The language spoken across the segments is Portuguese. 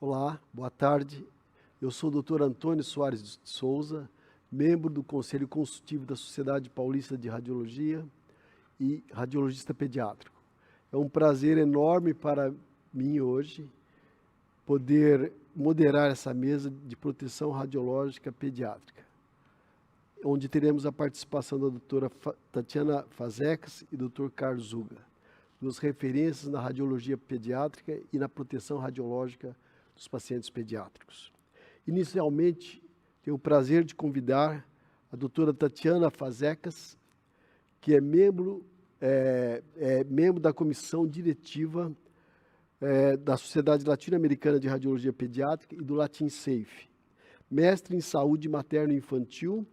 Olá, boa tarde. Eu sou o Dr. Antônio Soares de Souza, membro do Conselho Consultivo da Sociedade Paulista de Radiologia e radiologista pediátrico. É um prazer enorme para mim hoje poder moderar essa mesa de proteção radiológica pediátrica, onde teremos a participação da doutora Tatiana Fazekas e do Dr. Carlos Zuga, duas referências na radiologia pediátrica e na proteção radiológica dos pacientes pediátricos. Inicialmente, tenho o prazer de convidar a doutora Tatiana Fazekas, que é membro da comissão diretiva da Sociedade Latino-Americana de Radiologia Pediátrica e do LatinSafe, mestre em saúde materno-infantil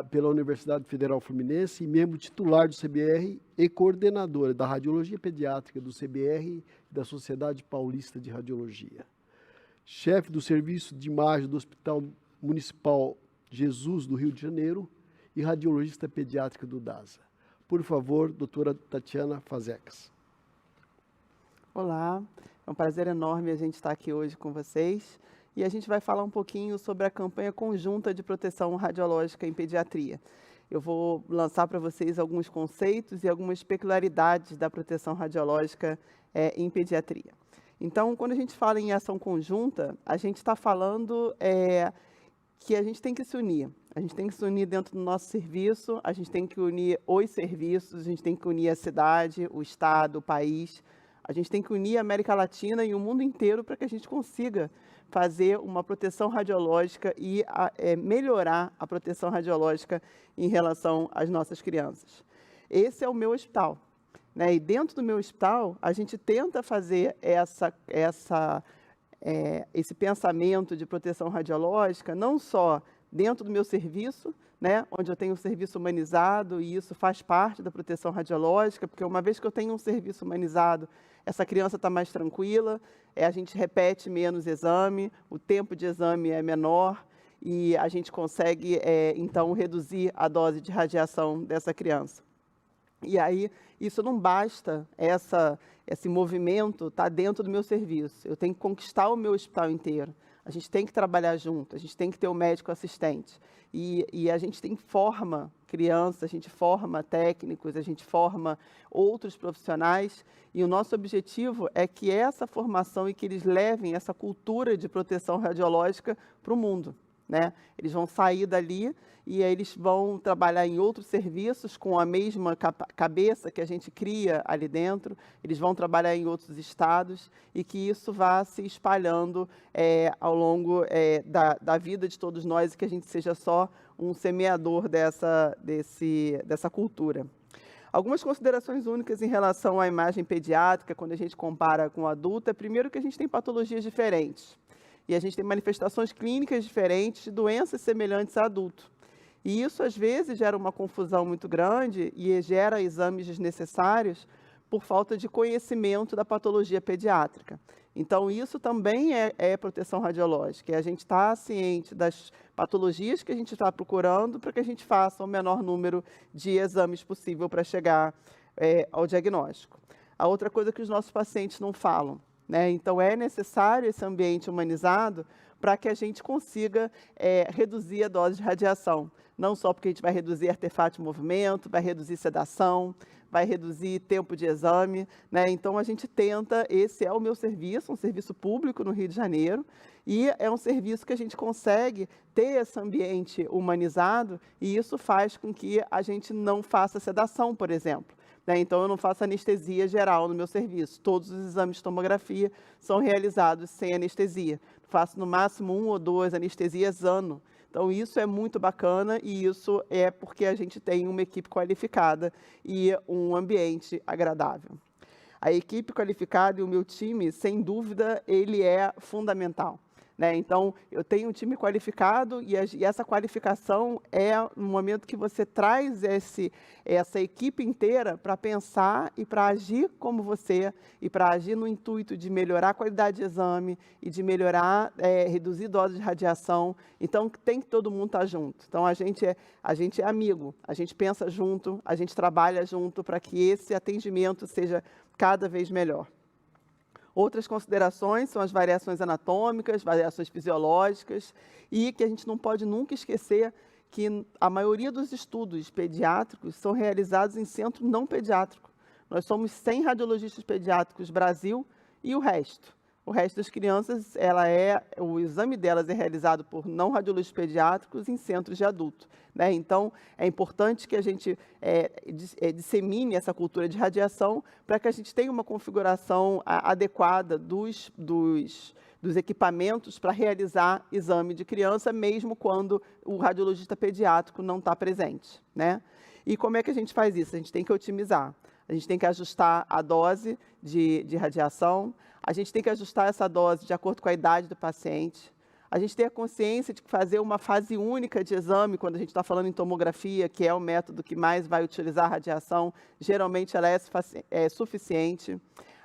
pela Universidade Federal Fluminense e membro titular do CBR e coordenadora da Radiologia Pediátrica do CBR e da Sociedade Paulista de Radiologia. Chefe do Serviço de Imagem do Hospital Municipal Jesus do Rio de Janeiro e radiologista pediátrica do DASA. Por favor, doutora Tatiana Fazekas. Olá, é um prazer enorme a gente estar aqui hoje com vocês. E a gente vai falar um pouquinho sobre a campanha conjunta de proteção radiológica em pediatria. Eu vou lançar para vocês alguns conceitos e algumas peculiaridades da proteção radiológica em pediatria. Então, quando a gente fala em ação conjunta, a gente está falando que a gente tem que se unir. A gente tem que se unir dentro do nosso serviço, a gente tem que unir os serviços, a gente tem que unir a cidade, o estado, o país. A gente tem que unir a América Latina e o mundo inteiro para que a gente consiga fazer uma proteção radiológica e melhorar a proteção radiológica em relação às nossas crianças. Esse é o meu hospital, né? E dentro do meu hospital, a gente tenta fazer esse pensamento de proteção radiológica, não só dentro do meu serviço, né, onde eu tenho um serviço humanizado, e isso faz parte da proteção radiológica, porque uma vez que eu tenho um serviço humanizado, essa criança está mais tranquila, a gente repete menos exame, o tempo de exame é menor, e a gente consegue, então, reduzir a dose de radiação dessa criança. E aí, isso não basta, esse movimento está dentro do meu serviço, eu tenho que conquistar o meu hospital inteiro. A gente tem que trabalhar junto, a gente tem que ter um médico assistente. E a gente forma crianças, a gente forma técnicos, a gente forma outros profissionais. E o nosso objetivo é que essa formação e que eles levem essa cultura de proteção radiológica para o mundo, né? Eles vão sair dali e aí eles vão trabalhar em outros serviços com a mesma cabeça que a gente cria ali dentro, eles vão trabalhar em outros estados e que isso vá se espalhando ao longo da vida de todos nós e que a gente seja só um semeador dessa cultura. Algumas considerações únicas em relação à imagem pediátrica, quando a gente compara com o adulto, primeiro que a gente tem patologias diferentes. E a gente tem manifestações clínicas diferentes de doenças semelhantes a adulto. E isso, às vezes, gera uma confusão muito grande e gera exames desnecessários por falta de conhecimento da patologia pediátrica. Então, isso também é proteção radiológica. A gente está ciente das patologias que a gente está procurando para que a gente faça o menor número de exames possível para chegar ao diagnóstico. A outra coisa que os nossos pacientes não falam, né? Então, é necessário esse ambiente humanizado para que a gente consiga reduzir a dose de radiação. Não só porque a gente vai reduzir artefato de movimento, vai reduzir sedação, vai reduzir tempo de exame, né? Então, a gente tenta, esse é o meu serviço, um serviço público no Rio de Janeiro, e é um serviço que a gente consegue ter esse ambiente humanizado, e isso faz com que a gente não faça sedação, por exemplo. Então, eu não faço anestesia geral no meu serviço. Todos os exames de tomografia são realizados sem anestesia. Faço, no máximo, 1 ou 2 anestesias ano. Então, isso é muito bacana e isso é porque a gente tem uma equipe qualificada e um ambiente agradável. A equipe qualificada e o meu time, sem dúvida, ele é fundamental. né? Então, eu tenho um time qualificado e essa qualificação é no momento que você traz essa equipe inteira para pensar e para agir como você e para agir no intuito de melhorar a qualidade de exame e de melhorar, reduzir doses de radiação. Então, tem que todo mundo estar junto. Então, a gente é amigo, a gente pensa junto, a gente trabalha junto para que esse atendimento seja cada vez melhor. Outras considerações são as variações anatômicas, variações fisiológicas, e que a gente não pode nunca esquecer que a maioria dos estudos pediátricos são realizados em centro não pediátrico. Nós somos 100 radiologistas pediátricos Brasil e o resto das crianças, o exame delas é realizado por não radiologistas pediátricos em centros de adulto, né? Então, é importante que a gente dissemine essa cultura de radiação para que a gente tenha uma configuração adequada dos equipamentos para realizar exame de criança, mesmo quando o radiologista pediátrico não está presente, né? E como é que a gente faz isso? A gente tem que otimizar. A gente tem que ajustar a dose de radiação, a gente tem que ajustar essa dose de acordo com a idade do paciente. A gente tem a consciência de que fazer uma fase única de exame, quando a gente está falando em tomografia, que é o método que mais vai utilizar a radiação, geralmente ela é suficiente.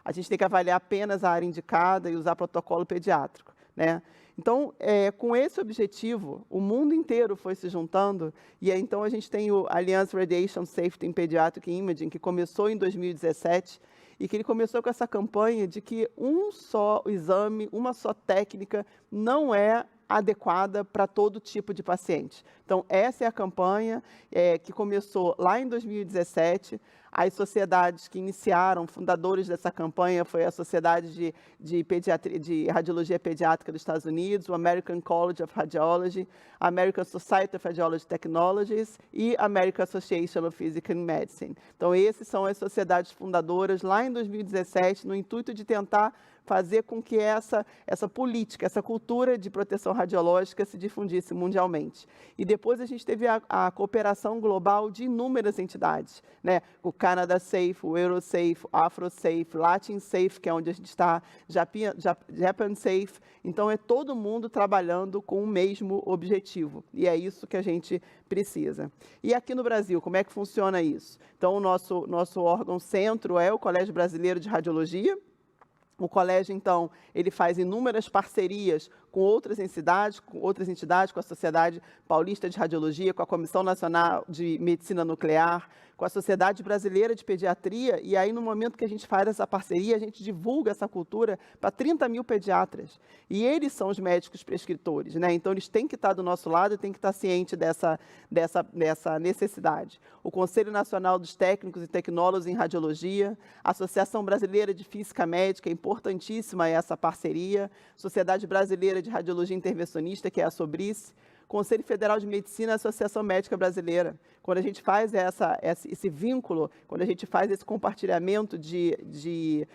A gente tem que avaliar apenas a área indicada e usar protocolo pediátrico, né? Então, com esse objetivo, o mundo inteiro foi se juntando, e então a gente tem o Alliance Radiation Safety in Pediatric Imaging, que começou em 2017, e que ele começou com essa campanha de que um só exame, uma só técnica não é adequada para todo tipo de paciente. Então, essa é a campanha que começou lá em 2017. As sociedades que iniciaram, fundadores dessa campanha, foi a Sociedade de Radiologia Pediátrica dos Estados Unidos, o American College of Radiology, a American Society of Radiology Technologies e a American Association of Physical Medicine. Então, essas são as sociedades fundadoras lá em 2017, no intuito de tentar fazer com que essa política, essa cultura de proteção radiológica se difundisse mundialmente. E depois a gente teve a cooperação global de inúmeras entidades, né? O Canada Safe, o Eurosafe, o AfroSafe, Latin Safe, que é onde a gente está, Japan Safe. Então, é todo mundo trabalhando com o mesmo objetivo. E é isso que a gente precisa. E aqui no Brasil, como é que funciona isso? Então, o nosso órgão centro é o Colégio Brasileiro de Radiologia. O colégio, então, ele faz inúmeras parcerias com outras entidades, com a Sociedade Paulista de Radiologia, com a Comissão Nacional de Medicina Nuclear, com a Sociedade Brasileira de Pediatria, e aí, no momento que a gente faz essa parceria, a gente divulga essa cultura para 30 mil pediatras. E eles são os médicos prescritores, né? Então, eles têm que estar do nosso lado e têm que estar cientes dessa necessidade. O Conselho Nacional dos Técnicos e Tecnólogos em Radiologia, a Associação Brasileira de Física Médica, é importantíssima essa parceria, Sociedade Brasileira de Radiologia Intervencionista, que é a SOBRICE, Conselho Federal de Medicina e Associação Médica Brasileira. Quando a gente faz esse vínculo, quando a gente faz esse compartilhamento de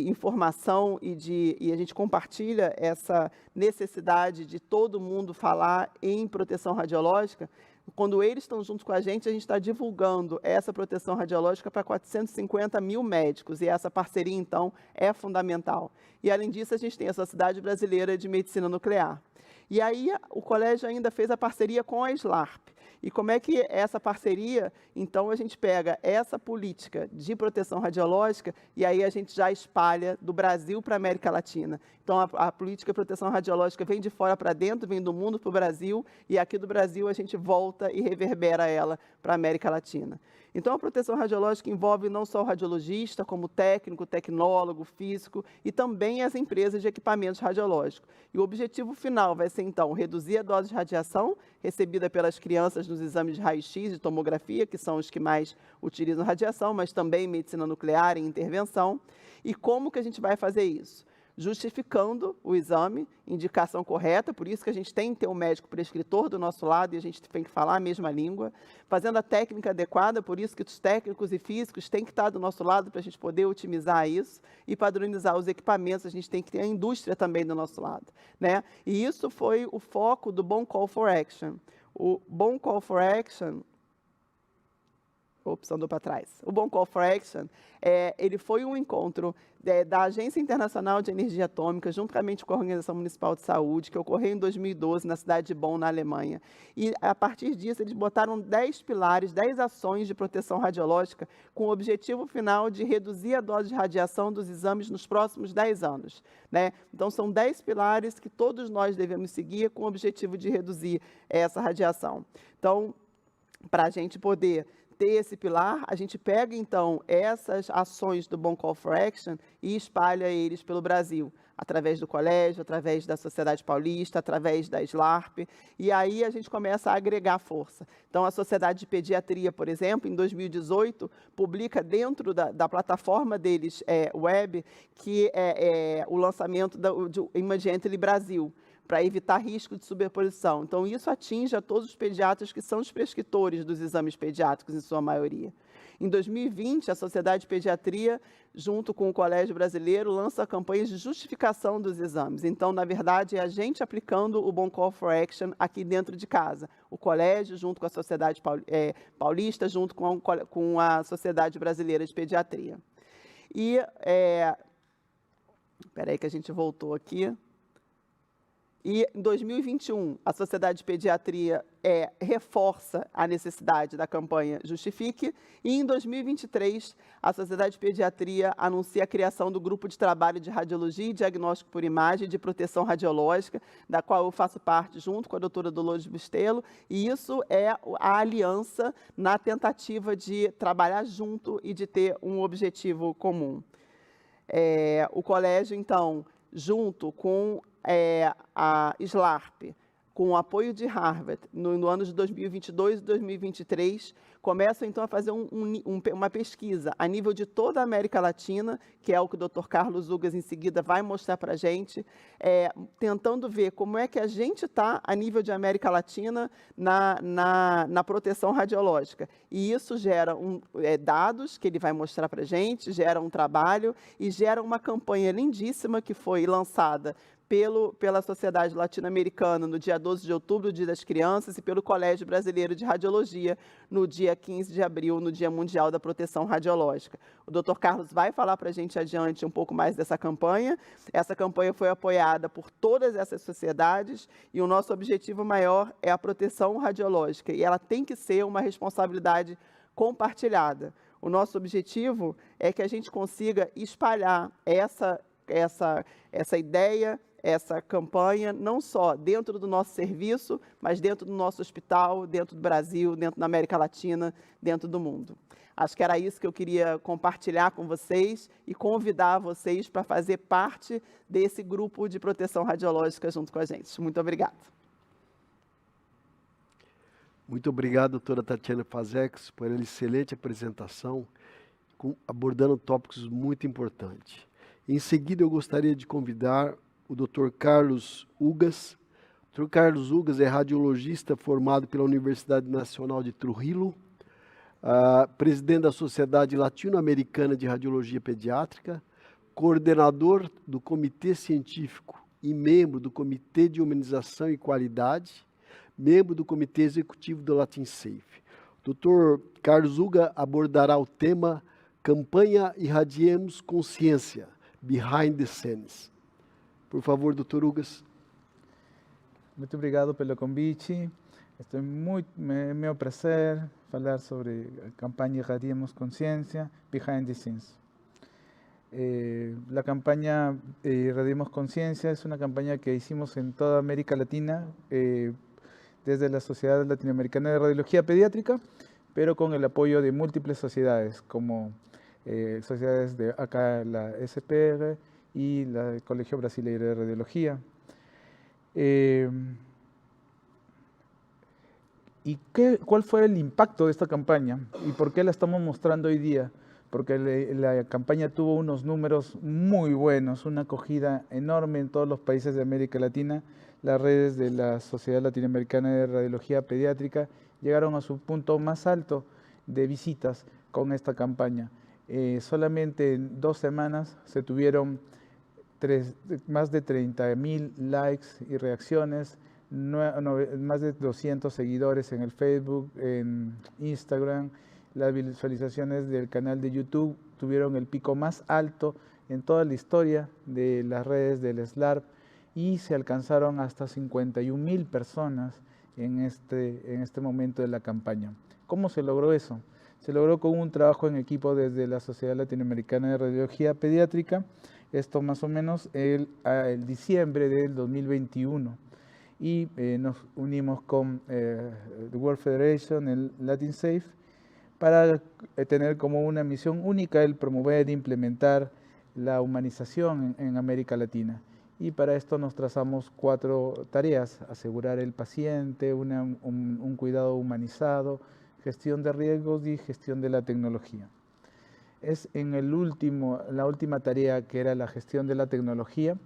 informação e a gente compartilha essa necessidade de todo mundo falar em proteção radiológica, quando eles estão juntos com a gente está divulgando essa proteção radiológica para 450 mil médicos, e essa parceria, então, é fundamental. E, além disso, a gente tem a Sociedade Brasileira de Medicina Nuclear. E aí, o colégio ainda fez a parceria com a SLARP. E como é que essa parceria, então, a gente pega essa política de proteção radiológica e aí a gente já espalha do Brasil para a América Latina. Então, a política de proteção radiológica vem de fora para dentro, vem do mundo para o Brasil, e aqui do Brasil a gente volta e reverbera ela para a América Latina. Então, a proteção radiológica envolve não só o radiologista, como técnico, tecnólogo, físico e também as empresas de equipamentos radiológicos. E o objetivo final vai ser, então, reduzir a dose de radiação recebida pelas crianças nos exames de raio-x e tomografia, que são os que mais utilizam radiação, mas também medicina nuclear e intervenção. E como que a gente vai fazer isso? Justificando o exame, indicação correta, por isso que a gente tem que ter um médico prescritor do nosso lado e a gente tem que falar a mesma língua, fazendo a técnica adequada, por isso que os técnicos e físicos têm que estar do nosso lado para a gente poder otimizar isso e padronizar os equipamentos, a gente tem que ter a indústria também do nosso lado, né? E isso foi o foco do Bom Call for Action. O Bom Call for Action... Ops, andou para trás. O Bom Call for Action, ele foi um encontro da Agência Internacional de Energia Atômica, juntamente com a Organização Municipal de Saúde, que ocorreu em 2012 na cidade de Bonn, na Alemanha. E, a partir disso, eles botaram 10 pilares, 10 ações de proteção radiológica, com o objetivo final de reduzir a dose de radiação dos exames nos próximos 10 anos. Né? Então, são 10 pilares que todos nós devemos seguir com o objetivo de reduzir essa radiação. Então, para a gente poder ter esse pilar, a gente pega, então, essas ações do Bon Call for Action e espalha eles pelo Brasil, através do colégio, através da Sociedade Paulista, através da SLARP, e aí a gente começa a agregar força. Então, a Sociedade de Pediatria, por exemplo, em 2018, publica dentro da plataforma deles web, que é o lançamento do Imagentle Brasil, para evitar risco de sobreposição. Então, isso atinge a todos os pediatras que são os prescritores dos exames pediátricos, em sua maioria. Em 2020, a Sociedade de Pediatria, junto com o Colégio Brasileiro, lança campanhas de justificação dos exames. Então, na verdade, é a gente aplicando o Bon Call for Action aqui dentro de casa. O colégio, junto com a Sociedade Paulista, junto com a Sociedade Brasileira de Pediatria. E, espera aí que a gente voltou aqui. E, em 2021, a Sociedade de Pediatria reforça a necessidade da campanha Justifique. E, em 2023, a Sociedade de Pediatria anuncia a criação do Grupo de Trabalho de Radiologia e Diagnóstico por Imagem de Proteção Radiológica, da qual eu faço parte junto com a doutora Dolores Bustelo. E isso é a aliança na tentativa de trabalhar junto e de ter um objetivo comum. O colégio, então, junto com a SLARP, com o apoio de Harvard, no ano de 2022 e 2023, começam, então, a fazer uma pesquisa a nível de toda a América Latina, que é o que o Dr. Carlos Ugas, em seguida, vai mostrar para a gente, tentando ver como é que a gente está, a nível de América Latina, na proteção radiológica. E isso gera dados que ele vai mostrar para a gente, gera um trabalho e gera uma campanha lindíssima que foi lançada pela Sociedade Latino-Americana no dia 12 de outubro, Dia das Crianças, e pelo Colégio Brasileiro de Radiologia no dia 15 de abril, no Dia Mundial da Proteção Radiológica. O Dr. Carlos vai falar para a gente adiante um pouco mais dessa campanha. Essa campanha foi apoiada por todas essas sociedades e o nosso objetivo maior é a proteção radiológica, e ela tem que ser uma responsabilidade compartilhada. O nosso objetivo é que a gente consiga espalhar essa ideia, essa campanha, não só dentro do nosso serviço, mas dentro do nosso hospital, dentro do Brasil, dentro da América Latina, dentro do mundo. Acho que era isso que eu queria compartilhar com vocês e convidar vocês para fazer parte desse grupo de proteção radiológica junto com a gente. Muito obrigada. Muito obrigado, doutora Tatiana Fazekas, por a excelente apresentação, abordando tópicos muito importantes. Em seguida, eu gostaria de convidar o Dr. Carlos Ugas. O Dr. Carlos Ugas é radiologista formado pela Universidade Nacional de Trujillo, presidente da Sociedade Latino-Americana de Radiologia Pediátrica, coordenador do Comitê Científico e membro do Comitê de Humanização e Qualidade, membro do Comitê Executivo do LatinSafe. O Dr. Carlos Ugas abordará o tema Campanha Irradiemos Consciência, Behind the Scenes. Por favor, Dr. Ugas. Muito obrigado pelo convite. É meu prazer falar sobre a campanha Irradiemos Consciência, Behind the Scenes. La campaña Irradiemos Conciencia es una campaña que hicimos en toda América Latina, desde la Sociedad Latinoamericana de Radiología Pediátrica, pero con el apoyo de múltiples sociedades, como sociedades de acá, la SPR y el Colegio Brasileiro de Radiología. ¿Cuál fue el impacto de esta campaña y por qué la estamos mostrando hoy día? Porque la campaña tuvo unos números muy buenos, una acogida enorme en todos los países de América Latina. Las redes de la Sociedad Latinoamericana de Radiología Pediátrica llegaron a su punto más alto de visitas con esta campaña. Solamente en 2 semanas se tuvieron más de 30.000 likes y reacciones, más de 200 seguidores en el Facebook, en Instagram. Las visualizaciones del canal de YouTube tuvieron el pico más alto en toda la historia de las redes del SLARP y se alcanzaron hasta 51.000 personas en este momento de la campaña. ¿Cómo se logró eso? Se logró con un trabajo en equipo desde la Sociedad Latinoamericana de Radiología Pediátrica, esto más o menos el diciembre del 2021. Y nos unimos con The World Federation, el LatinSafe, para tener como una misión única el promover e implementar la humanización en América Latina. Y para esto nos trazamos 4 tareas: asegurar el paciente, un cuidado humanizado, gestión de riesgos y gestión de la tecnología. Es en la última tarea, que era la gestión de la tecnología,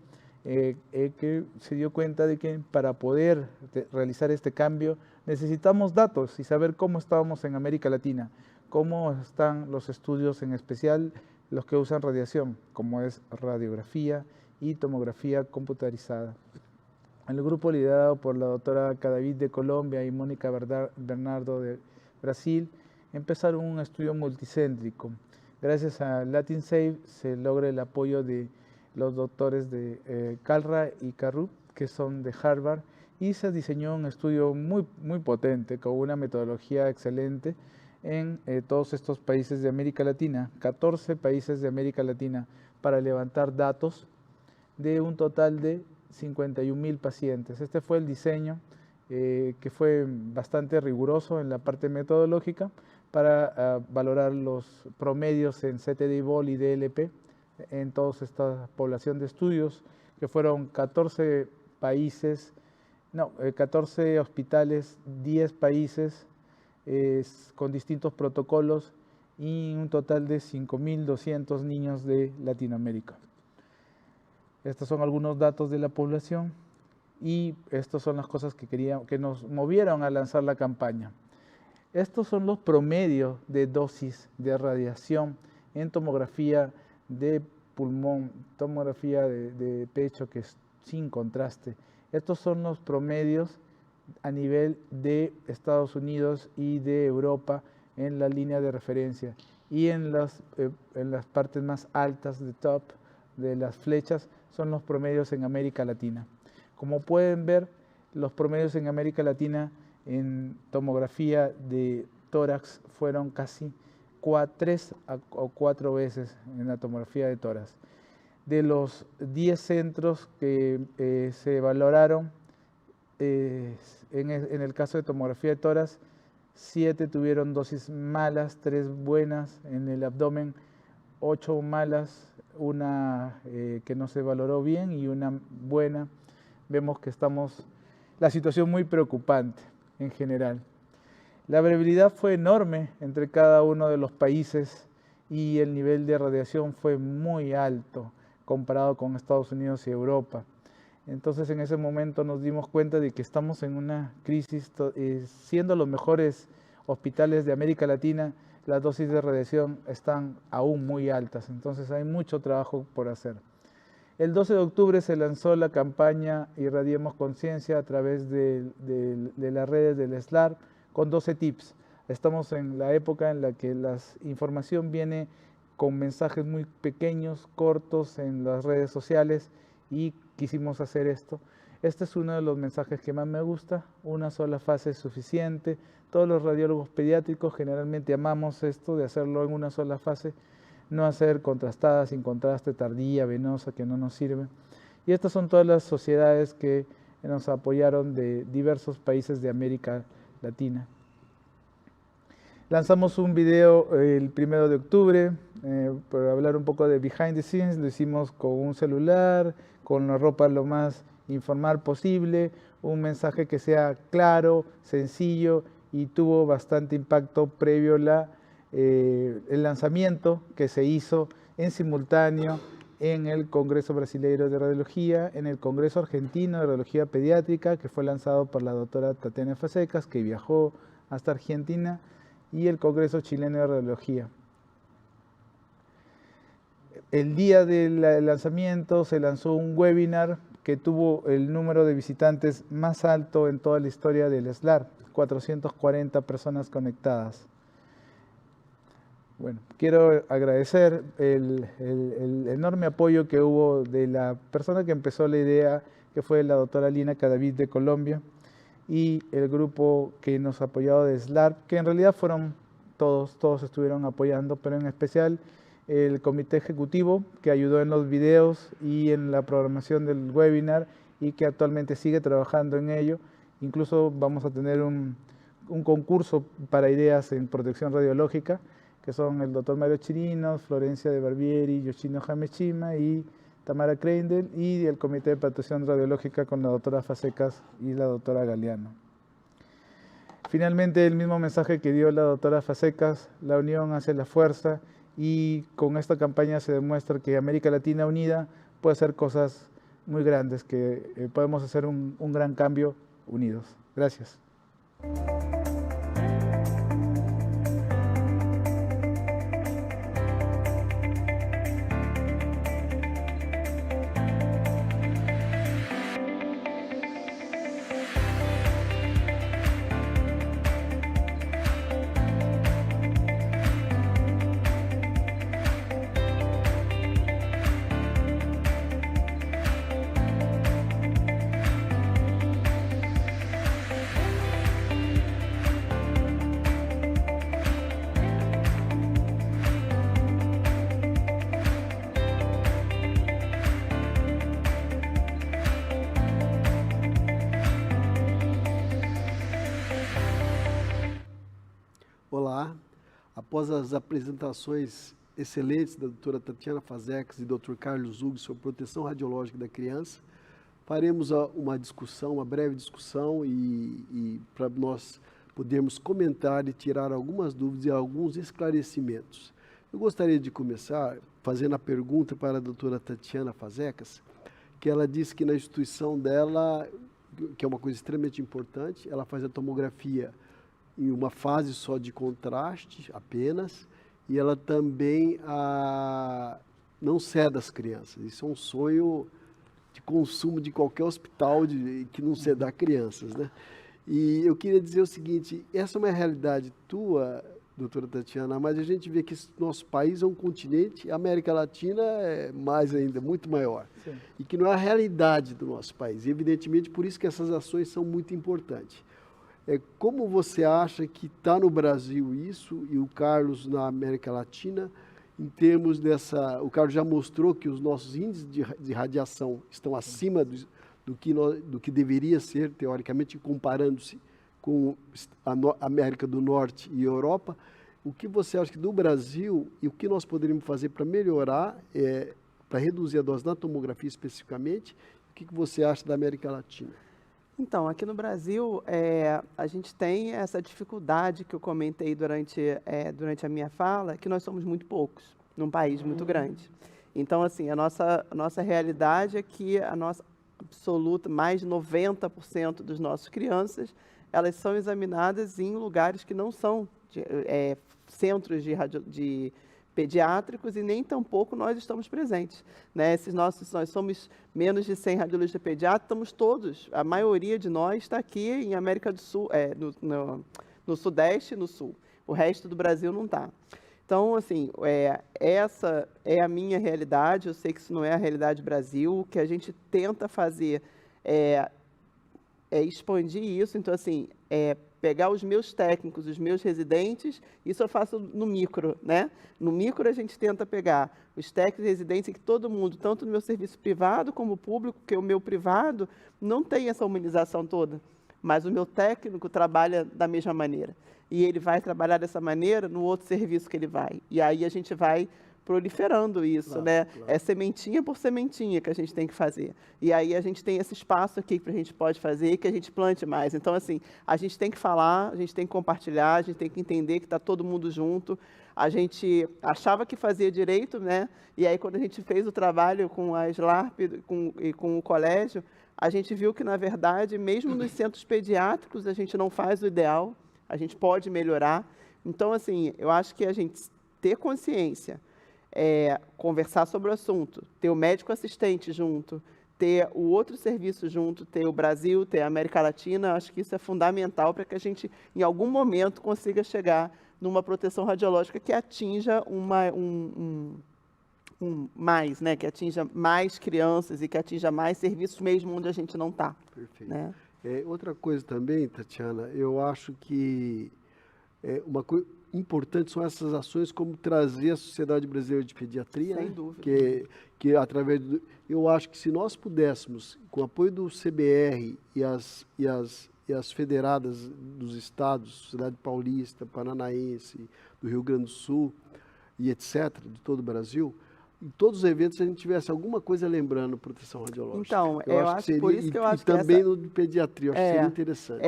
que se dio cuenta de que para poder realizar este cambio necesitamos datos y saber cómo estábamos en América Latina, cómo están los estudios, en especial los que usan radiación, como es radiografía y tomografía computarizada. El grupo, liderado por la doctora Cadavid de Colombia y Mónica Bernardo de Brasil, empezaron un estudio multicéntrico. Gracias a LatinSafe se logra el apoyo de los doctores de Calra y Carrup, que son de Harvard, y se diseñó un estudio muy potente, con una metodología excelente en todos estos países de América Latina, 14 países de América Latina, para levantar datos de un total de 51,000 pacientes. Este fue el diseño, que fue bastante riguroso en la parte metodológica, para valorar los promedios en CTD-BOL y DLP en toda esta población de estudios, que fueron 14 hospitales, 10 países, con distintos protocolos, y un total de 5,200 niños de Latinoamérica. Estos son algunos datos de la población, y estas son las cosas que nos movieron a lanzar la campaña. Estos son los promedios de dosis de radiación en tomografía de pulmón, tomografía de pecho, que es sin contraste. Estos son los promedios a nivel de Estados Unidos y de Europa en la línea de referencia. Y en las partes más altas de top de las flechas son los promedios en América Latina. Como pueden ver, los promedios en América Latina en tomografía de tórax fueron casi 3 o 4 veces en la tomografía de tórax. De los 10 centros que se valoraron, en el caso de tomografía de tórax, 7 tuvieron dosis malas, 3 buenas. En el abdomen, 8 malas, una que no se valoró bien y una buena. Vemos que la situación muy preocupante en general. La variabilidad fue enorme entre cada uno de los países, y el nivel de radiación fue muy alto comparado con Estados Unidos y Europa. Entonces, en ese momento nos dimos cuenta de que estamos en una crisis. Siendo los mejores hospitales de América Latina, las dosis de radiación están aún muy altas. Entonces hay mucho trabajo por hacer. El 12 de octubre se lanzó la campaña Irradiemos Conciencia a través de las redes del SLARP, con 12 tips. Estamos en la época en la que la información viene con mensajes muy pequeños, cortos en las redes sociales, y quisimos hacer esto. Este es uno de los mensajes que más me gusta: una sola fase es suficiente. Todos los radiólogos pediátricos generalmente amamos esto de hacerlo en una sola fase, no hacer contrastada, sin contraste, tardía, venosa, que no nos sirve. Y estas son todas las sociedades que nos apoyaron de diversos países de América Latina. Lanzamos un video el 1 de octubre, para hablar un poco de behind the scenes. Lo hicimos con un celular, con la ropa lo más informal posible, un mensaje que sea claro, sencillo, y tuvo bastante impacto previo el lanzamiento, que se hizo en simultáneo en el Congreso Brasileiro de Radiología, en el Congreso Argentino de Radiología Pediátrica, que fue lanzado por la doctora Tatiana Fasecas, que viajó hasta Argentina, y el Congreso Chileno de Radiología. El día del lanzamiento se lanzó un webinar que tuvo el número de visitantes más alto en toda la historia del SLARP, 440 personas conectadas. Bueno, quiero agradecer el enorme apoyo que hubo de la persona que empezó la idea, que fue la doctora Lina Cadavid de Colombia, y el grupo que nos ha apoyado de SLARP, que en realidad fueron todos estuvieron apoyando, pero en especial el comité ejecutivo, que ayudó en los videos y en la programación del webinar, y que actualmente sigue trabajando en ello. Incluso vamos a tener un concurso para ideas en protección radiológica, que son el doctor Mario Chirinos, Florencia de Barbieri, Yoshino Hameshima y Tamara Kreindl, y el Comité de Protección Radiológica con la doctora Fasecas y la doctora Galeano. Finalmente, el mismo mensaje que dio la doctora Fasecas: la unión hace la fuerza, y con esta campaña se demuestra que América Latina unida puede hacer cosas muy grandes, que podemos hacer un gran cambio unidos. Gracias. Olá, após as apresentações excelentes da doutora Tatiana Fasecas e doutor Carlos Hugo sobre proteção radiológica da criança, faremos uma discussão, uma breve discussão, e para nós podermos comentar e tirar algumas dúvidas e alguns esclarecimentos. Eu gostaria de começar fazendo a pergunta para a doutora Tatiana Fasecas, que ela disse que na instituição dela, que é uma coisa extremamente importante, ela faz a tomografia em uma fase só de contraste apenas, e ela também não cede às crianças. Isso é um sonho de consumo de qualquer hospital que não ceda a crianças, né? E eu queria dizer o seguinte: essa é uma realidade tua, doutora Tatiana, mas a gente vê que nosso país é um continente, a América Latina é mais ainda, muito maior. Sim. E que não é a realidade do nosso país. E, evidentemente, por isso que essas ações são muito importantes. Como você acha que está no Brasil isso, e o Carlos na América Latina, em termos dessa... O Carlos já mostrou que os nossos índices de radiação estão acima do que deveria ser, teoricamente, comparando-se com a América do Norte e Europa. O que você acha que do Brasil, e o que nós poderíamos fazer para melhorar, para reduzir a dose na tomografia especificamente, o que você acha da América Latina? Então, aqui no Brasil, a gente tem essa dificuldade que eu comentei durante a minha fala, que nós somos muito poucos, num país muito grande. Então, assim, a nossa realidade é que a nossa absoluta, mais de 90% das nossas crianças, elas são examinadas em lugares que não são centros de pediátricos, e nem tampouco nós estamos presentes, né? Nós somos menos de 100 radiologistas pediátricos, estamos todos, a maioria de nós está aqui em América do Sul, no Sudeste e no Sul. O resto do Brasil não está. Então, assim, essa é a minha realidade. Eu sei que isso não é a realidade do Brasil. O que a gente tenta fazer é expandir isso. Então, assim, pegar os meus técnicos, os meus residentes, isso eu faço no micro, né? No micro a gente tenta pegar os técnicos e residentes, que todo mundo, tanto no meu serviço privado como público, que o meu privado não tem essa humanização toda, mas o meu técnico trabalha da mesma maneira. E ele vai trabalhar dessa maneira no outro serviço que ele vai. E aí a gente vai proliferando isso, claro, né? Claro. É sementinha por sementinha que a gente tem que fazer. E aí a gente tem esse espaço aqui que a gente pode fazer, que a gente plante mais. Então, assim, a gente tem que falar, a gente tem que compartilhar, a gente tem que entender que está todo mundo junto. A gente achava que fazia direito, né? E aí, quando a gente fez o trabalho com a SLARP e com o colégio, a gente viu que, na verdade, mesmo nos centros pediátricos, a gente não faz o ideal, a gente pode melhorar. Então, assim, eu acho que a gente ter consciência, conversar sobre o assunto, ter o médico assistente junto, ter o outro serviço junto, ter o Brasil, ter a América Latina, acho que isso é fundamental para que a gente, em algum momento, consiga chegar numa proteção radiológica que atinja mais, né? Que atinja mais crianças e que atinja mais serviços mesmo onde a gente não está. Perfeito. Né? Outra coisa também, Tatiana, eu acho que uma coisa importante são essas ações, como trazer a Sociedade Brasileira de Pediatria, sem né? dúvida, que através eu acho que se nós pudéssemos, com o apoio do CBR e e as federadas dos estados, Sociedade Paulista, Paranaense, do Rio Grande do Sul e etc., de todo o Brasil, em todos os eventos a gente tivesse alguma coisa lembrando proteção radiológica. Então, eu acho que seria, por isso que eu acho e que também no de pediatria, eu acho que seria interessante.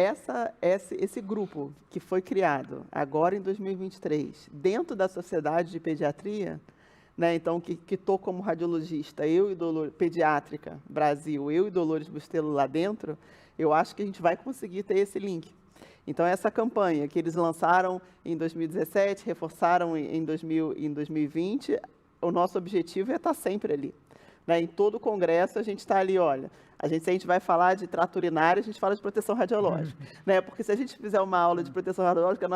Esse grupo que foi criado agora em 2023, dentro da Sociedade de Pediatria, né, então, que estou como radiologista, eu e Dolores, Pediátrica Brasil, eu e Dolores Bustelo lá dentro, eu acho que a gente vai conseguir ter esse link. Então, essa campanha que eles lançaram em 2017, reforçaram em 2020, o nosso objetivo é estar sempre ali. Né? Em todo o congresso, a gente está ali, olha, se a gente vai falar de trato urinário, a gente fala de proteção radiológica. Né? Porque se a gente fizer uma aula de proteção radiológica,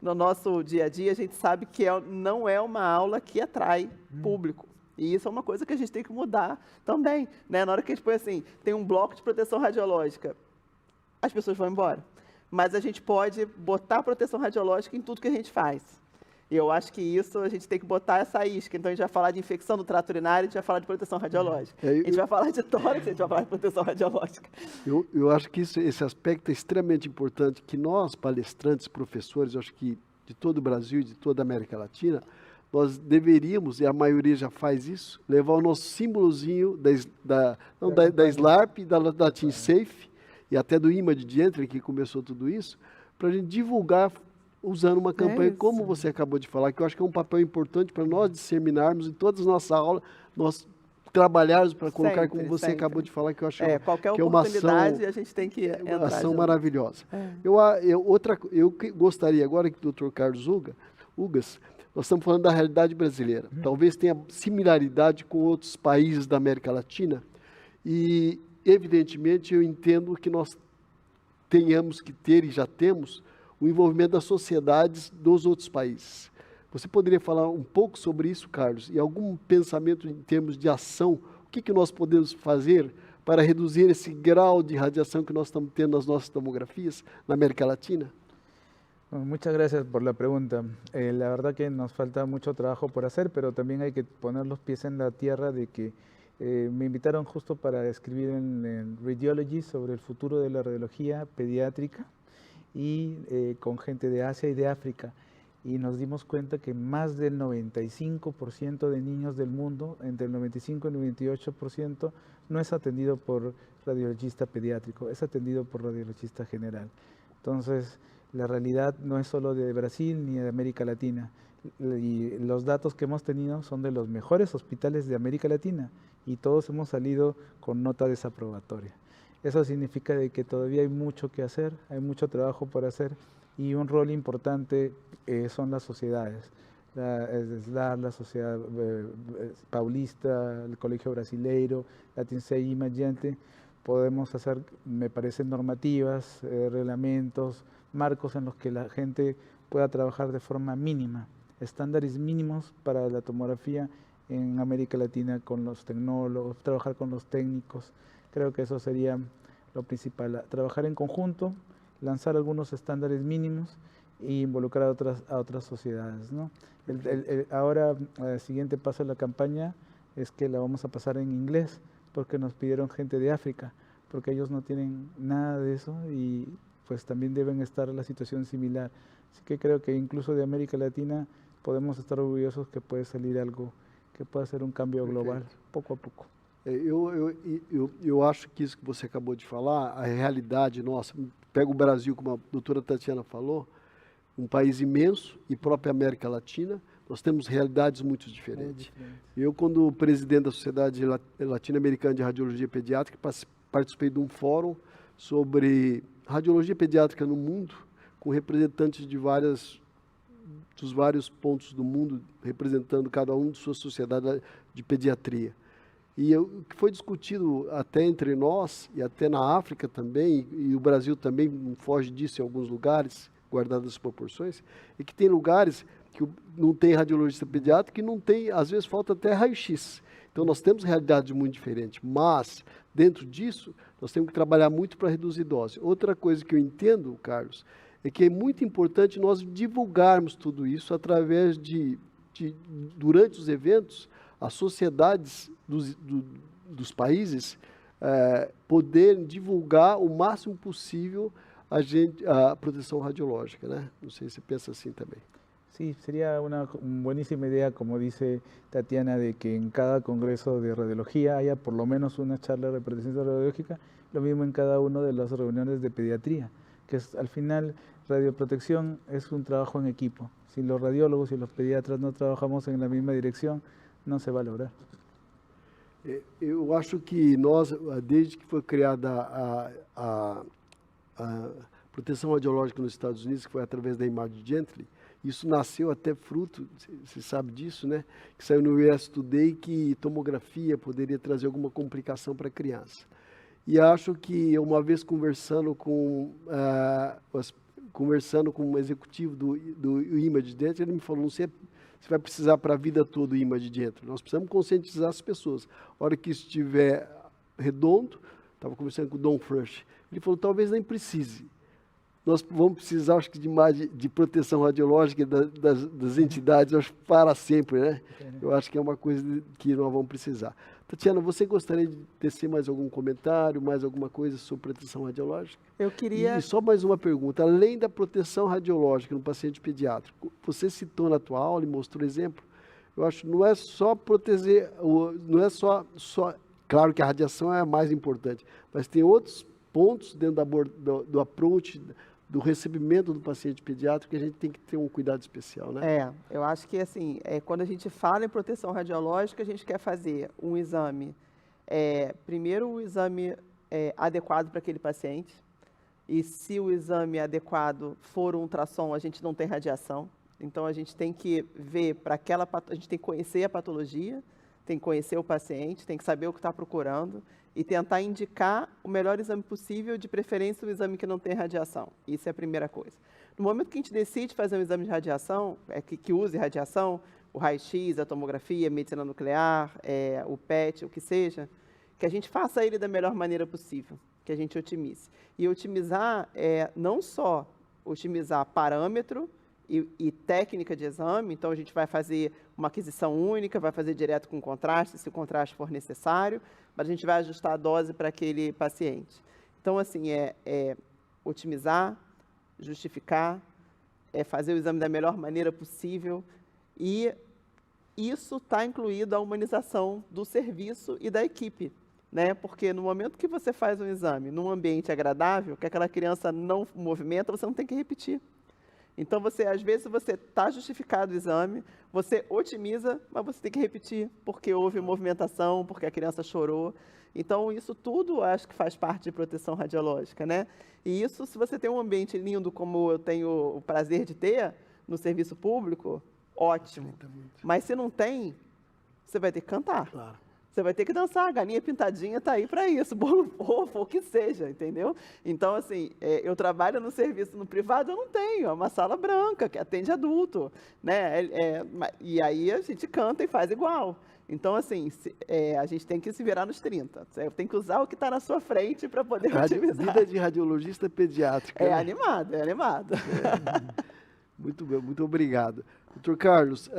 no nosso dia a dia, a gente sabe que não é uma aula que atrai público. E isso é uma coisa que a gente tem que mudar também. Né? Na hora que a gente põe assim, tem um bloco de proteção radiológica, as pessoas vão embora. Mas a gente pode botar proteção radiológica em tudo que a gente faz. E eu acho que isso a gente tem que botar essa isca. Então, a gente vai falar de infecção do trato urinário, a gente vai falar de proteção radiológica. A gente vai falar de tórax, a gente vai falar de proteção radiológica. Eu acho que esse aspecto é extremamente importante, que nós, palestrantes, professores, eu acho que de todo o Brasil e de toda a América Latina, nós deveríamos, e a maioria já faz isso, levar o nosso símbolozinho da SLARP, da Team Safe, e até do IMAD de Entry, que começou tudo isso, para a gente divulgar usando uma campanha, como você acabou de falar, que eu acho que é um papel importante para nós disseminarmos em todas as nossas aulas, nós trabalharmos para colocar, como você acabou de falar, que eu acho qualquer que é uma oportunidade ação, a gente tem que entrar. Uma ação maravilhosa. Eu gostaria agora que o Dr. Carlos Ugas, nós estamos falando da realidade brasileira. Talvez tenha similaridade com outros países da América Latina e, evidentemente, eu entendo que nós tenhamos que ter, e já temos, o envolvimento das sociedades dos outros países. Você poderia falar um pouco sobre isso, Carlos? E algum pensamento em termos de ação? O que nós podemos fazer para reduzir esse grau de radiação que nós estamos tendo nas nossas tomografias na América Latina? Muchas gracias por la pregunta. La verdad que nos falta mucho trabajo por hacer, pero también hay que poner los pies en la tierra de que me invitaron justo para escribir en Radiology sobre el futuro de la radiología pediátrica y con gente de Asia y de África. Y nos dimos cuenta que más del 95% de niños del mundo, entre el 95 y el 98%, no es atendido por radiologista pediátrico, es atendido por radiologista general. Entonces, la realidad no es solo de Brasil ni de América Latina. Y los datos que hemos tenido son de los mejores hospitales de América Latina y todos hemos salido con nota desaprobatoria. Eso significa de que todavía hay mucho que hacer, hay mucho trabajo por hacer y un rol importante son las sociedades. La SLAR, la Sociedad Paulista, el Colegio Brasileiro, la TINSEI Imagiante. Podemos hacer, me parecen, normativas, reglamentos, marcos en los que la gente pueda trabajar de forma mínima, estándares mínimos para la tomografía en América Latina con los tecnólogos, trabajar con los técnicos. Creo que eso sería lo principal, trabajar en conjunto, lanzar algunos estándares mínimos e involucrar a otras sociedades, ¿no? Ahora, el siguiente paso de la campaña es que la vamos a pasar en inglés, porque nos pidieron gente de África, porque ellos no tienen nada de eso y pues también deben estar en la situación similar. Así que creo que incluso de América Latina podemos estar orgullosos que puede salir algo que pueda ser um cambio global, pouco a pouco. Eu acho que isso que você acabou de falar, a realidade nossa, pega o Brasil, como a doutora Tatiana falou, um país imenso e própria América Latina, nós temos realidades muito diferentes. Eu, quando presidente da Sociedade Latino-Americana de Radiologia Pediátrica, participei de um fórum sobre radiologia pediátrica no mundo, com representantes dos vários pontos do mundo, representando cada um de sua sociedade de pediatria. E o que foi discutido até entre nós, e até na África também, e o Brasil também não foge disso em alguns lugares, guardadas as proporções, é que tem lugares que não tem radiologista pediátrico e não tem, às vezes falta até raio-x. Então nós temos realidades muito diferentes, mas dentro disso nós temos que trabalhar muito para reduzir dose. Outra coisa que eu entendo, Carlos, é que é muito importante nós divulgarmos tudo isso através durante os eventos, as sociedades dos países poder divulgar o máximo possível a proteção radiológica, né? Não sei se você pensa assim também. Sí, sería una buenísima idea, como dice Tatiana, de que en cada congreso de radiología haya por lo menos una charla de protección radiológica, lo mismo en cada una de las reuniones de pediatría, que al final radioprotección es un trabajo en equipo. Si los radiólogos y los pediatras no trabajamos en la misma dirección, no se va a lograr. Eu acho que nós, desde que foi criada a proteção radiológica nos Estados Unidos, que foi através da Image Gently, isso nasceu até fruto, você sabe disso, né? Que saiu no US Today que tomografia poderia trazer alguma complicação para a criança. E acho que uma vez conversando com um executivo do Image Gently, ele me falou, você vai precisar para a vida toda o Image Gently. Nós precisamos conscientizar as pessoas. A hora que isso estiver redondo, estava conversando com o Don Frush, ele falou, talvez nem precise. Nós vamos precisar, acho que, de proteção radiológica das entidades, acho, para sempre, né? Eu acho que é uma coisa que nós vamos precisar. Tatiana, você gostaria de tecer mais algum comentário, mais alguma coisa sobre proteção radiológica? Eu queria... E só mais uma pergunta. Além da proteção radiológica no paciente pediátrico, você citou na tua aula e mostrou exemplo, eu acho que não é só proteger, não é só... Claro que a radiação é a mais importante, mas tem outros pontos dentro do approach, do recebimento do paciente pediátrico, que a gente tem que ter um cuidado especial, né? Eu acho que, assim, quando a gente fala em proteção radiológica, a gente quer fazer um exame, primeiro o exame adequado para aquele paciente, e se o exame adequado for um ultrassom, a gente não tem radiação, então a gente tem que ver a gente tem que conhecer a patologia, tem que conhecer o paciente, tem que saber o que está procurando, e tentar indicar o melhor exame possível, de preferência o exame que não tem radiação. Isso é a primeira coisa. No momento que a gente decide fazer um exame de radiação, que use radiação, o raio-x, a tomografia, a medicina nuclear, o PET, o que seja, que a gente faça ele da melhor maneira possível, que a gente otimize. E otimizar não só otimizar parâmetro e técnica de exame, então a gente vai fazer uma aquisição única, vai fazer direto com contraste, se o contraste for necessário, mas a gente vai ajustar a dose para aquele paciente. Então, assim, otimizar, justificar, fazer o exame da melhor maneira possível, e isso está incluído a humanização do serviço e da equipe, né? Porque no momento que você faz um exame num ambiente agradável, que aquela criança não movimenta, você não tem que repetir. Então, às vezes, você está justificado o exame, você otimiza, mas você tem que repetir, porque houve movimentação, porque a criança chorou. Então, isso tudo, acho que faz parte de proteção radiológica, né? E isso, se você tem um ambiente lindo, como eu tenho o prazer de ter no serviço público, ótimo. Mas se não tem, você vai ter que cantar. Claro. Você vai ter que dançar, a galinha pintadinha está aí para isso, bolo fofo, o que seja, entendeu? Então, assim, eu trabalho no serviço no privado, eu não tenho, é uma sala branca que atende adulto, né? E aí a gente canta e faz igual. Então, assim, a gente tem que se virar nos 30. Tem que usar o que está na sua frente para poder otimizar. Vida de radiologista pediátrico. É animado, é animado. Muito bem, muito obrigado. Doutor Carlos,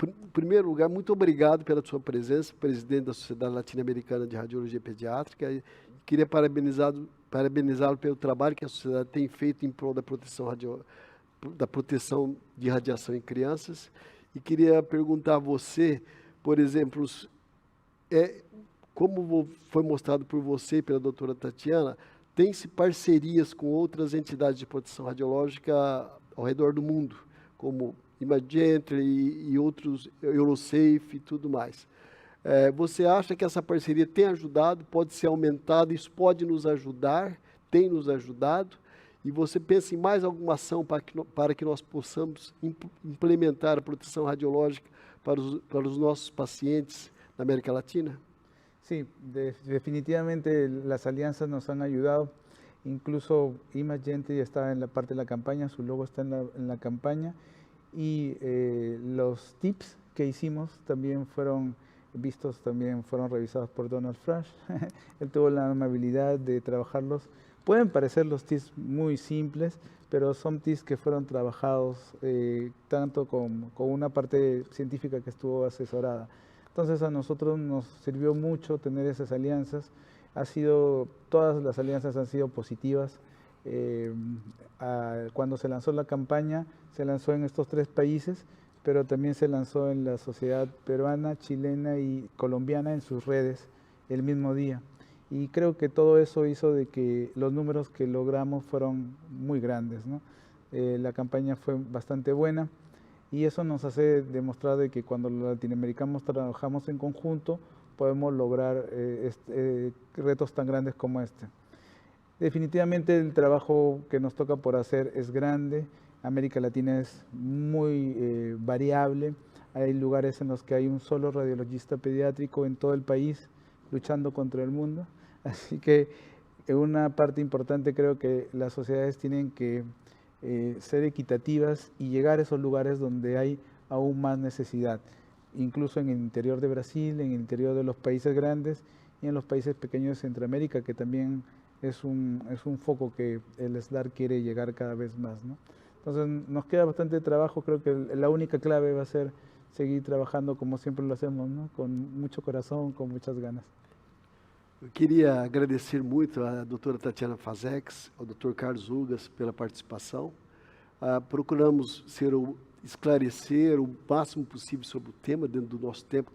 em primeiro lugar, muito obrigado pela sua presença, presidente da Sociedade Latino-Americana de Radiologia Pediátrica. Queria parabenizá-lo pelo trabalho que a sociedade tem feito em prol da proteção de radiação em crianças. E queria perguntar a você, por exemplo, como foi mostrado por você e pela doutora Tatiana, tem-se parcerias com outras entidades de proteção radiológica ao redor do mundo, como Image Gently e outros, Eurosafe e tudo mais. Você acha que essa parceria tem ajudado, pode ser aumentada, isso pode nos ajudar, tem nos ajudado? E você pensa em mais alguma ação para que nós possamos implementar a proteção radiológica para os nossos pacientes na América Latina? Sí, definitivamente las alianzas nos han ayudado. Incluso Image Gently está en la parte de la campaña, su logo está en la campaña. Y los tips que hicimos también fueron vistos, también fueron revisados por Donald Frush. Él tuvo la amabilidad de trabajarlos. Pueden parecer los tips muy simples, pero son tips que fueron trabajados tanto con una parte científica que estuvo asesorada. Entonces a nosotros nos sirvió mucho tener esas alianzas. Todas las alianzas han sido positivas. Cuando se lanzó la campaña, se lanzó en estos 3 países, pero también se lanzó en la sociedad peruana, chilena y colombiana en sus redes el mismo día. Y creo que todo eso hizo de que los números que logramos fueron muy grandes, ¿no? La campaña fue bastante buena y eso nos hace demostrar de que cuando los latinoamericanos trabajamos en conjunto podemos lograr retos tan grandes como este. Definitivamente el trabajo que nos toca por hacer es grande. América Latina es muy variable. Hay lugares en los que hay un solo radiologista pediátrico en todo el país luchando contra el mundo. Así que una parte importante creo que las sociedades tienen que ser equitativas y llegar a esos lugares donde hay aún más necesidad, incluso en el interior de Brasil, en el interior de los países grandes y en los países pequeños de Centroamérica, que también es un foco que el SLAR quiere llegar cada vez más, ¿no? Entonces nos queda bastante trabajo. Creo que la única clave va a ser seguir trabajando como siempre lo hacemos, ¿no? Con mucho corazón, con muchas ganas. Eu queria agradecer muito à doutora Tatiana Fazekas, ao doutor Carlos Ugas pela participação. Procuramos esclarecer o máximo possível sobre o tema dentro do nosso tempo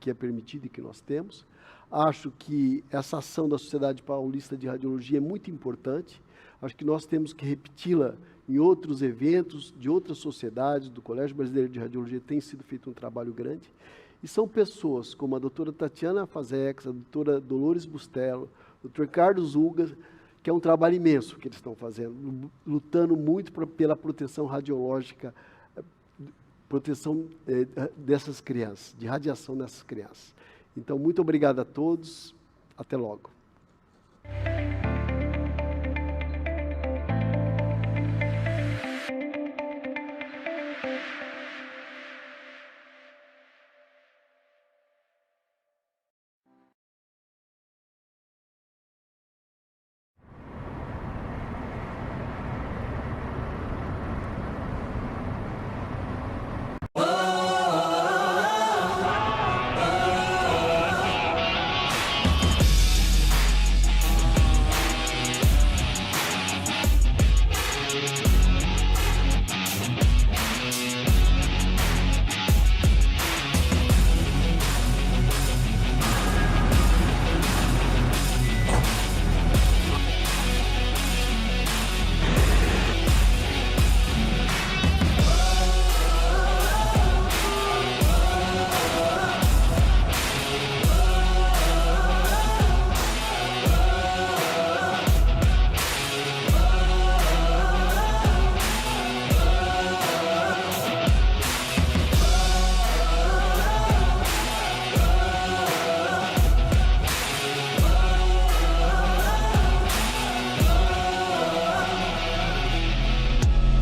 que é permitido e que nós temos. Acho que essa ação da Sociedade Paulista de Radiologia é muito importante. Acho que nós temos que repeti-la em outros eventos de outras sociedades. Do Colégio Brasileiro de Radiologia tem sido feito um trabalho grande. E são pessoas como a doutora Tatiana Fazekas, a doutora Dolores Bustelo, o doutor Carlos Ugas, que é um trabalho imenso que eles estão fazendo, lutando muito pela proteção radiológica, proteção dessas crianças, de radiação dessas crianças. Então, muito obrigado a todos. Até logo.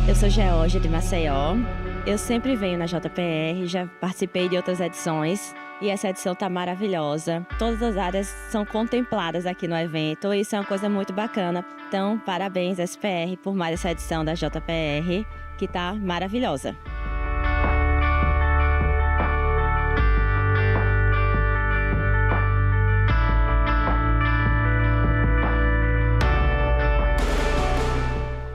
Eu sou Georgia, de Maceió. Eu sempre venho na JPR, já participei de outras edições e essa edição está maravilhosa. Todas as áreas são contempladas aqui no evento e isso é uma coisa muito bacana. Então, parabéns, SPR, por mais essa edição da JPR, que está maravilhosa.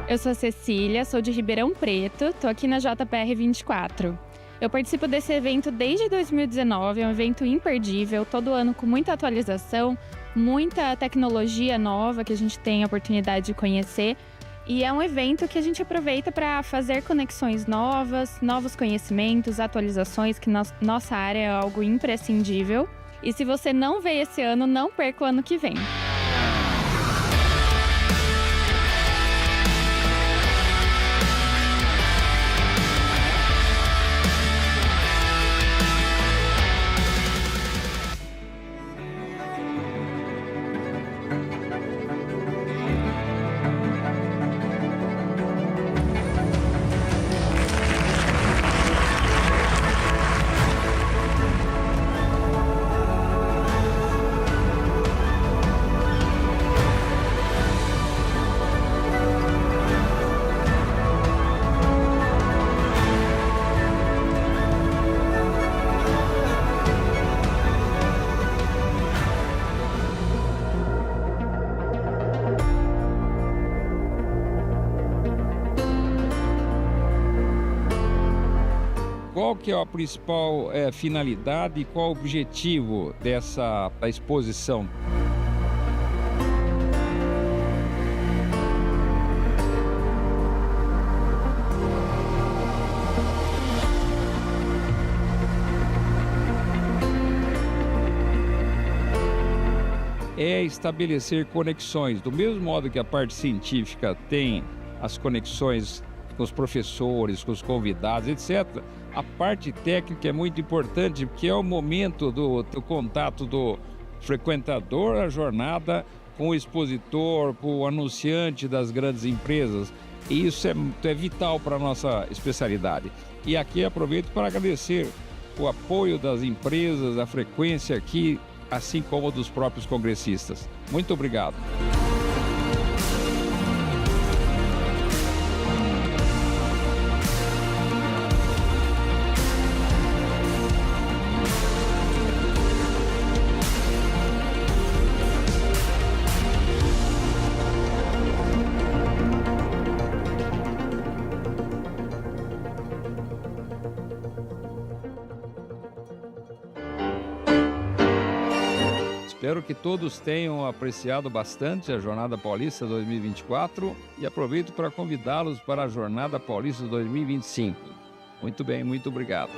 Eu sou a Cecília, sou de Ribeirão Preto, estou aqui na JPR 24. Eu participo desse evento desde 2019, é um evento imperdível, todo ano com muita atualização, muita tecnologia nova que a gente tem a oportunidade de conhecer. E é um evento que a gente aproveita para fazer conexões novas, novos conhecimentos, atualizações, que nossa área é algo imprescindível. E se você não veio esse ano, não perca o ano que vem. qual que é a principal finalidade e qual o objetivo dessa exposição? É estabelecer conexões, do mesmo modo que a parte científica tem as conexões com os professores, com os convidados, etc. A parte técnica é muito importante, porque é o momento do contato do frequentador da jornada com o expositor, com o anunciante das grandes empresas. E isso é vital para a nossa especialidade. E aqui aproveito para agradecer o apoio das empresas, a frequência aqui, assim como dos próprios congressistas. Muito obrigado. Espero que todos tenham apreciado bastante a Jornada Paulista 2024 e aproveito para convidá-los para a Jornada Paulista 2025. Muito bem, muito obrigado.